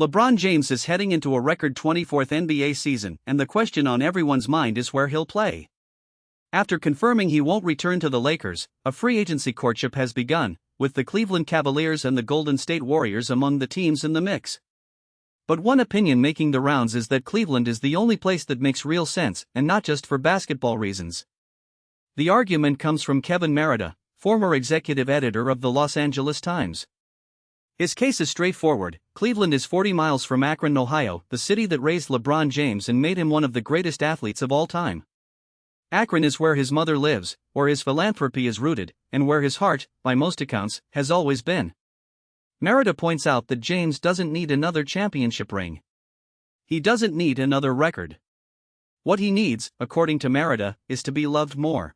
LeBron James is heading into a record 24th NBA season, and the question on everyone's mind is where he'll play. After confirming he won't return to the Lakers, a free agency courtship has begun, with the Cleveland Cavaliers and the Golden State Warriors among the teams in the mix. But one opinion making the rounds is that Cleveland is the only place that makes real sense, and not just for basketball reasons. The argument comes from Kevin Merida, former executive editor of the Los Angeles Times. His case is straightforward. Cleveland is 40 miles from Akron, Ohio, the city that raised LeBron James and made him one of the greatest athletes of all time. Akron is where his mother lives, where his philanthropy is rooted, and where his heart, by most accounts, has always been. Merida points out that James doesn't need another championship ring. He doesn't need another record. What he needs, according to Merida, is to be loved more.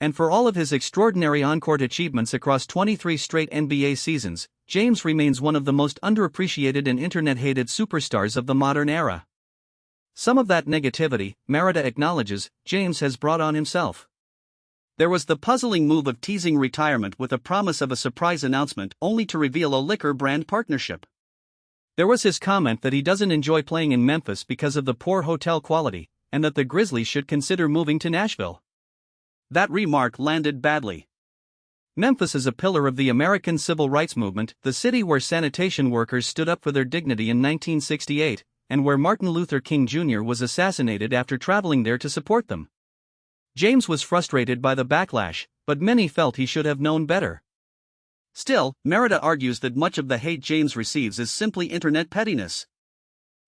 And for all of his extraordinary on-court achievements across 23 straight NBA seasons, James remains one of the most underappreciated and internet-hated superstars of the modern era. Some of that negativity, Merida acknowledges, James has brought on himself. There was the puzzling move of teasing retirement with a promise of a surprise announcement only to reveal a liquor brand partnership. There was his comment that he doesn't enjoy playing in Memphis because of the poor hotel quality, and that the Grizzlies should consider moving to Nashville. That remark landed badly. Memphis is a pillar of the American civil rights movement, the city where sanitation workers stood up for their dignity in 1968, and where Martin Luther King Jr. was assassinated after traveling there to support them. James was frustrated by the backlash, but many felt he should have known better. Still, Merida argues that much of the hate James receives is simply internet pettiness.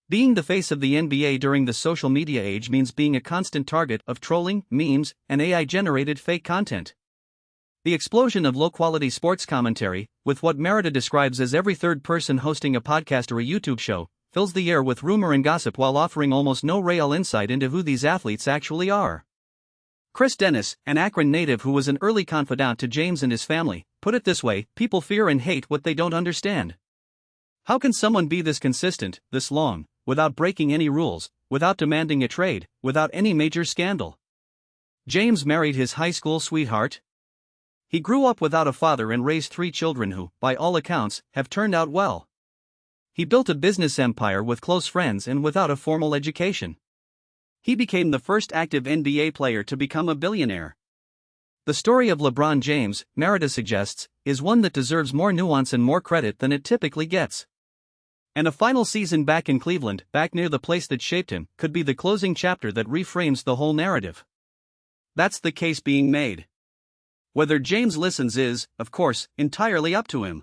Being the face of the NBA during the social media age means being a constant target of trolling, memes, and AI-generated fake content. The explosion of low-quality sports commentary, with what Merida describes as every third person hosting a podcast or a YouTube show, fills the air with rumor and gossip while offering almost no real insight into who these athletes actually are. Chris Dennis, an Akron native who was an early confidant to James and his family, put it this way: people fear and hate what they don't understand. How can someone be this consistent, this long, without breaking any rules, without demanding a trade, without any major scandal? James married his high school sweetheart. He grew up without a father and raised 3 children who, by all accounts, have turned out well. He built a business empire with close friends and without a formal education. He became the first active NBA player to become a billionaire. The story of LeBron James, Merida suggests, is one that deserves more nuance and more credit than it typically gets. And a final season back in Cleveland, back near the place that shaped him, could be the closing chapter that reframes the whole narrative. That's the case being made. Whether James listens is, of course, entirely up to him.